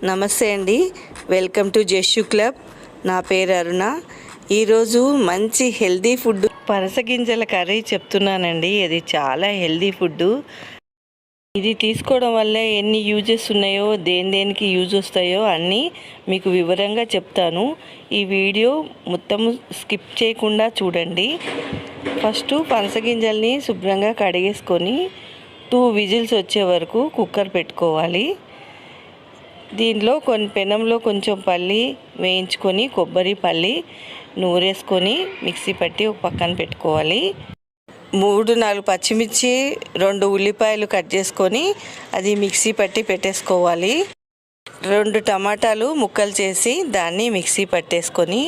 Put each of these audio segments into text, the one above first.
నమస్తే అండి, welcome to జెషు club. నా పేరు అరుణ. ఈరోజు మంచి హెల్దీ ఫుడ్ పనస గింజల కర్రీ చెప్తున్నానండి. ఇది చాలా హెల్దీ ఫుడ్. ఇది తీసుకోవడం వల్ల ఎన్ని యూజెస్ ఉన్నాయో, దేనికి యూజ్ వస్తాయో అన్నీ మీకు వివరంగా చెప్తాను. ఈ వీడియో మొత్తం స్కిప్ చేయకుండా చూడండి. ఫస్ట్ పనస గింజల్ని శుభ్రంగా కడిగేసుకొని 2 విజిల్స్ వచ్చే వరకు కుక్కర్ పెట్టుకోవాలి. దీనిలో పెనంలో కొంచెం పల్లి వేయించుకొని, కొబ్బరి పల్లి నూరేసుకొని మిక్సీ పట్టి ఒక పక్కన పెట్టుకోవాలి. 3-4 పచ్చిమిర్చి, 2 ఉల్లిపాయలు కట్ చేసుకొని అది మిక్సీ పట్టి పెట్టేసుకోవాలి. 2 టమాటాలు ముక్కలు చేసి దాన్ని మిక్సీ పట్టేసుకొని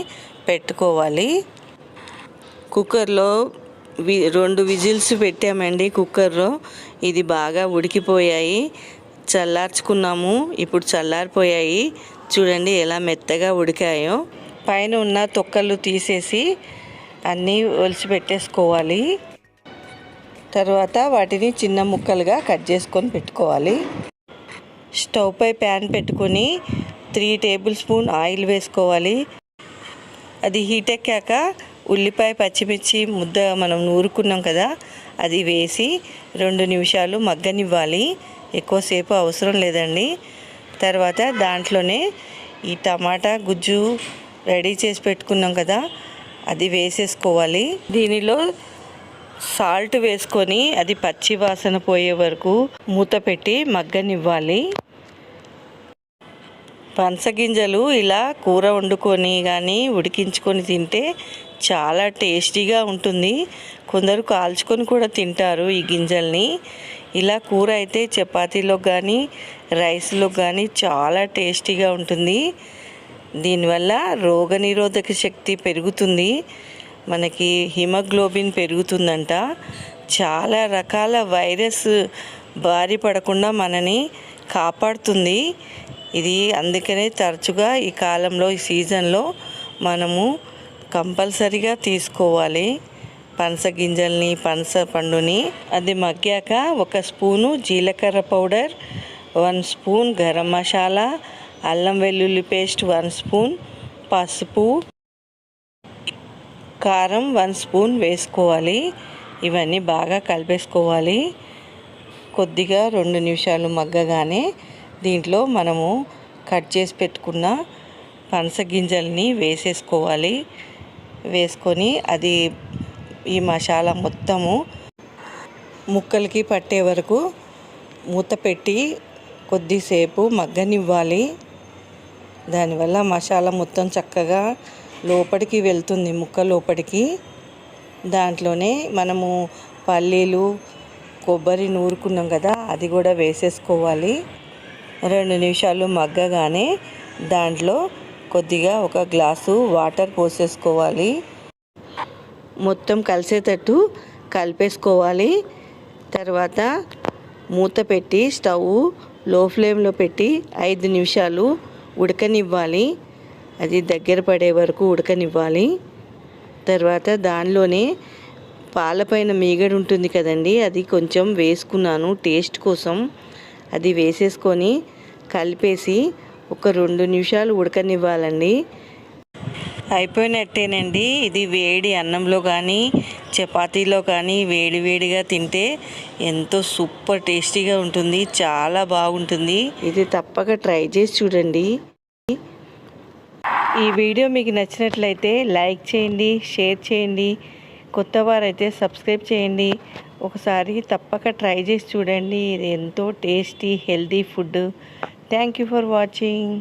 పెట్టుకోవాలి. కుక్కర్లో 2 విజిల్స్ పెట్టామండి. కుక్కర్లో ఇది బాగా ఉడికిపోయాయి. చల్లార్చుకున్నాము. ఇప్పుడు చల్లారిపోయాయి. చూడండి ఎలా మెత్తగా ఉడికాయో. పైన ఉన్న తొక్కలు తీసేసి అన్నీ ఒలిచి పెట్టేసుకోవాలి. తర్వాత వాటిని చిన్న ముక్కలుగా కట్ చేసుకొని పెట్టుకోవాలి. స్టవ్ పై ప్యాన్ పెట్టుకొని 3 టేబుల్ స్పూన్ ఆయిల్ వేసుకోవాలి. అది హీట్ ఎక్కాక ఉల్లిపాయ, పచ్చిమిర్చి ముద్ద మనం నూరుకున్నాం కదా, అది వేసి 2 నిమిషాలు మగ్గనివ్వాలి. ఎక్కువసేపు అవసరం లేదండి. తర్వాత దాంట్లోనే ఈ టమాటా గుజ్జు రెడీ చేసి పెట్టుకున్నాం కదా, అది వేసేసుకోవాలి. దీనిలో సాల్ట్ వేసుకొని అది పచ్చి వాసన పోయే వరకు మూత పెట్టి మగ్గనివ్వాలి. పనసగింజలు ఇలా కూర వండుకొని కానీ ఉడికించుకొని తింటే చాలా టేస్టీగా ఉంటుంది. కొందరు కాల్చుకొని కూడా తింటారు ఈ గింజల్ని. ఇలా కూర అయితే చపాతీలో కానీ రైస్లో కానీ చాలా టేస్టీగా ఉంటుంది. దీనివల్ల రోగనిరోధక శక్తి పెరుగుతుంది. మనకి హిమోగ్లోబిన్ పెరుగుతుందంట. చాలా రకాల వైరస్ బారి పడకుండా మనని కాపాడుతుంది ఇది. అందుకనే తరచుగా ఈ కాలంలో, ఈ సీజన్లో మనము కంపల్సరీగా తీసుకోవాలి పనస గింజల్ని, పనస పండుని. అది మగ్గాక 1 స్పూను జీలకర్ర పౌడర్, 1 స్పూన్ గరం మసాలా, అల్లం వెల్లుల్లి పేస్ట్ 1 స్పూన్, పసుపు, కారం 1 స్పూన్ వేసుకోవాలి. ఇవన్నీ బాగా కలిపేసుకోవాలి. కొద్దిగా 2 నిమిషాలు మగ్గగానే దీంట్లో మనము కట్ చేసి పెట్టుకున్న పనస గింజల్ని వేసేసుకోవాలి. వేసుకొని అది ఈ మసాలా మొత్తము ముక్కలకి పట్టే వరకు మూత పెట్టి కొద్దిసేపు మగ్గనివ్వాలి. దానివల్ల మసాలా మొత్తం చక్కగా లోపలికి వెళ్తుంది, ముక్క లోపలికి. దాంట్లోనే మనము పల్లీలు, కొబ్బరి నూరుకున్నాం కదా, అది కూడా వేసేసుకోవాలి. 2 నిమిషాలు మగ్గగానే దాంట్లో కొద్దిగా 1 గ్లాసు వాటర్ పోసేసుకోవాలి. మొత్తం కలిసేటట్టు కలిపేసుకోవాలి. తర్వాత మూత పెట్టి స్టవ్ లో ఫ్లేమ్లో పెట్టి 5 నిమిషాలు ఉడకనివ్వాలి. అది దగ్గర పడే వరకు ఉడకనివ్వాలి. తర్వాత దానిలోనే పాలపైన మీగడ ఉంటుంది కదండి, అది కొంచెం వేసుకున్నాను టేస్ట్ కోసం. అది వేసేసుకొని కలిపేసి 1-2 నిమిషాలు ఉడకనివ్వాలండి. అయిపోయినట్టేనండి. ఇది వేడి అన్నంలో కానీ చపాతీలో కానీ వేడివేడిగా తింటే ఎంతో సూపర్ టేస్టీగా ఉంటుంది. చాలా బాగుంటుంది. ఇది తప్పక ట్రై చేసి చూడండి. ఈ వీడియో మీకు నచ్చినట్లయితే లైక్ చేయండి, షేర్ చేయండి. కొత్త వారైతే సబ్స్క్రైబ్ చేయండి. ఒకసారి తప్పక ట్రై చేసి చూడండి. ఇది ఎంతో tasty healthy food. Thank you for watching.